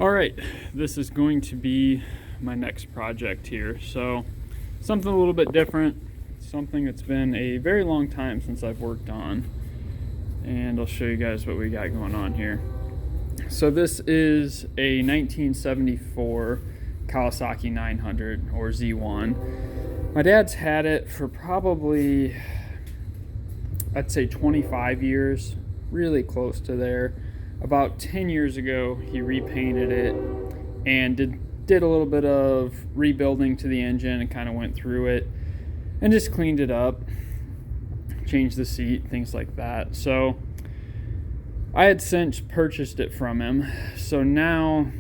All right, this is going to be my next project here. So something a little bit different, something that's been a very long time since I've worked on. And I'll show you guys what we got going on here. So this is a 1974 Kawasaki 900 or Z1. My dad's had it for probably, I'd say 25 years, really close to there. About 10 years ago, he repainted it and did a little bit of rebuilding to the engine and kind of went through it and just cleaned it up, changed the seat, things like that. So I had since purchased it from him. So now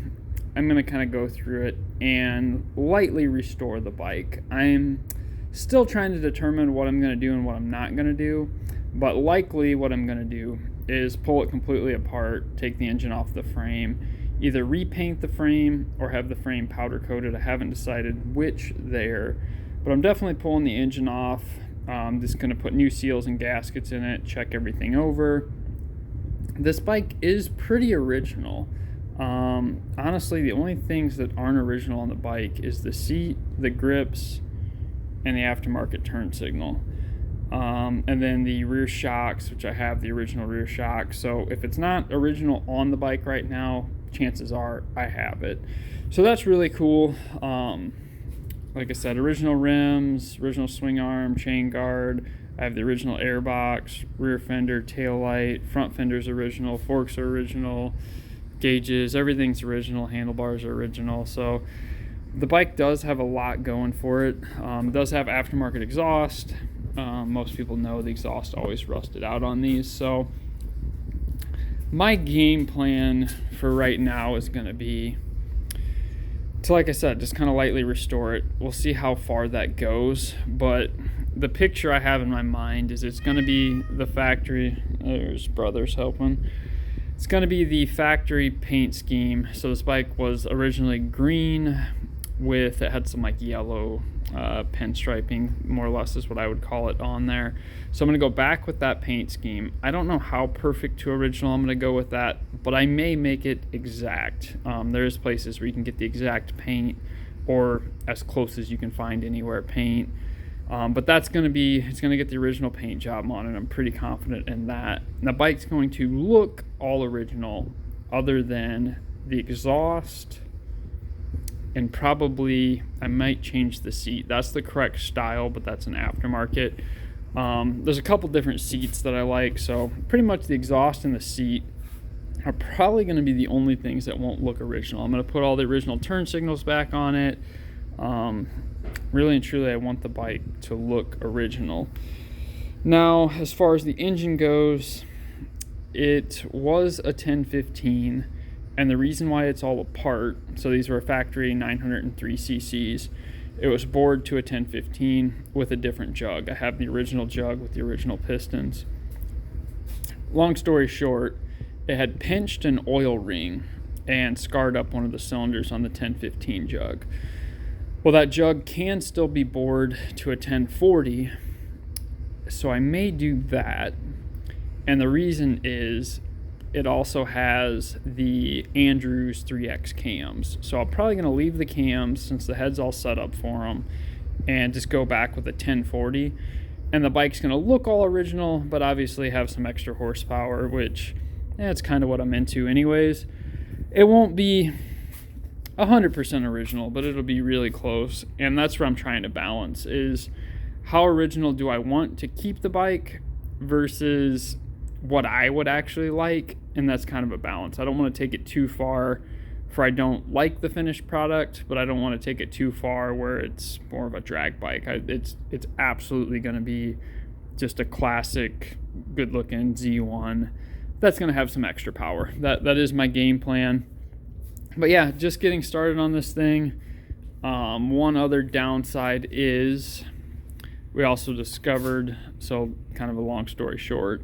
I'm going to kind of go through it and lightly restore the bike. I'm still trying to determine what I'm going to do and what I'm not going to do, but likely what I'm going to do is pull it completely apart, take the engine off the frame, either repaint the frame or have the frame powder coated. I haven't decided which there, but I'm definitely pulling the engine off. I'm just going to put new seals and gaskets in it, check everything over. This bike is pretty original. Honestly, the only things that aren't original on the bike is the seat, the grips, and the aftermarket turn signal. And then the rear shocks, which I have the original rear shocks. So if it's not original on the bike right now, chances are I have it. So that's really cool. Like I said, original rims, original swing arm, chain guard. I have the original airbox, rear fender, tail light, front fender's original, forks are original, gauges, everything's original, handlebars are original. So the bike does have a lot going for it. It does have aftermarket exhaust. Most people know the exhaust always rusted out on these. So my game plan for right now is going to be to, like I said, just kind of lightly restore it. We'll see how far that goes. But the picture I have in my mind is it's going to be the factory. There's brothers helping. It's going to be the factory paint scheme. So this bike was originally green with, it had some like yellow pinstriping, more or less is what I would call it on there. So I'm going to go back with that paint scheme. I don't know how perfect to original I'm going to go with that, but I may make it exact. There's places where you can get the exact paint or as close as you can find anywhere paint. But that's going to be, it's going to get the original paint job on it. I'm pretty confident in that. And the bike's going to look all original other than the exhaust. And probably I might change the seat. That's the correct style, but that's an aftermarket. There's a couple different seats that I like, so pretty much the exhaust and the seat are probably going to be the only things that won't look original. I'm going to put all the original turn signals back on it. Really and truly, I want the bike to look original. Now, as far as the engine goes, it was a 1015. And the reason why it's all apart, so these were factory 903 cc's, it was bored to a 1015 with a different jug. I have the original jug with the original pistons. Long story short, it had pinched an oil ring and scarred up one of the cylinders on the 1015 jug. Well, that jug can still be bored to a 1040, so I may do that. And the reason is, it also has the Andrews 3X cams. So I'm probably going to leave the cams since the head's all set up for them and just go back with a 1040. And the bike's going to look all original, but obviously have some extra horsepower, which it's kind of what I'm into anyways. It won't be 100% original, but it'll be really close. And that's where I'm trying to balance is how original do I want to keep the bike versus what I would actually like, and that's kind of a balance. I don't want to take it too far for I don't like the finished product, but I don't want to take it too far where it's more of a drag bike. It's absolutely going to be just a classic, good-looking Z1 that's going to have some extra power. That is my game plan. But yeah, just getting started on this thing. One other downside is we also discovered, so kind of a long story short,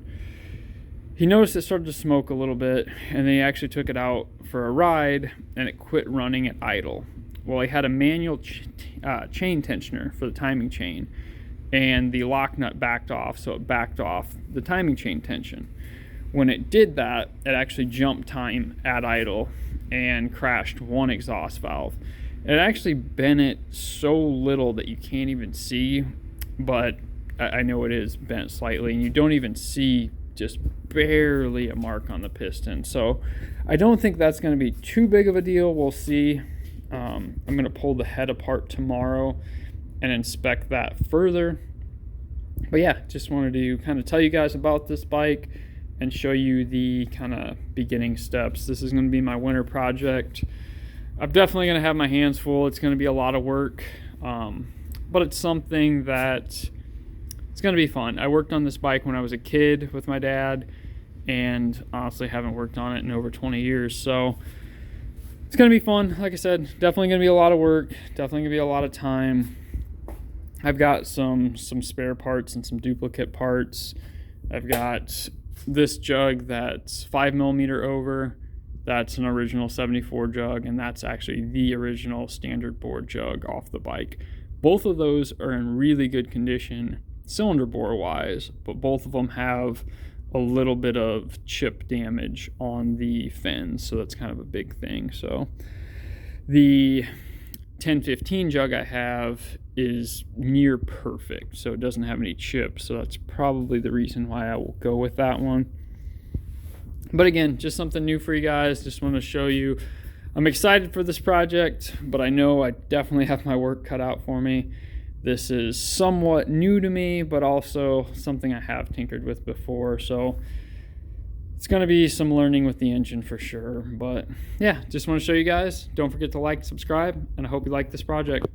he noticed it started to smoke a little bit, and then he actually took it out for a ride, and it quit running at idle. Well, he had a manual chain tensioner for the timing chain, and the lock nut backed off, so it backed off the timing chain tension. When it did that, it actually jumped time at idle, and crashed one exhaust valve. It actually bent it so little that you can't even see, but I know it is bent slightly, and you don't even see just barely a mark on the piston. So I don't think that's going to be too big of a deal. We'll see. I'm going to pull the head apart tomorrow and inspect that further. But yeah, just wanted to kind of tell you guys about this bike and show you the kind of beginning steps. This is going to be my winter project. I'm definitely going to have my hands full. It's going to be a lot of work, but it's something that it's going to be fun. I worked on this bike when I was a kid with my dad, and honestly haven't worked on it in over 20 years. So it's going to be fun. Like I said, definitely going to be a lot of work, definitely going to be a lot of time. I've got some spare parts and some duplicate parts. I've got this jug that's 5mm over. That's an original 74 jug, and that's actually the original standard bore jug off the bike. Both of those are in really good condition cylinder bore wise, but both of them have a little bit of chip damage on the fins, so that's kind of a big thing. So the 1015 jug I have is near perfect, so it doesn't have any chips, so that's probably the reason why I will go with that one. But again, just something new for you guys. Just want to show you I'm excited for this project, but I know I definitely have my work cut out for me. This is somewhat new to me, but also something I have tinkered with before, so it's going to be some learning with the engine for sure. But yeah, just want to show you guys. Don't forget to like, subscribe, and I hope you like this project.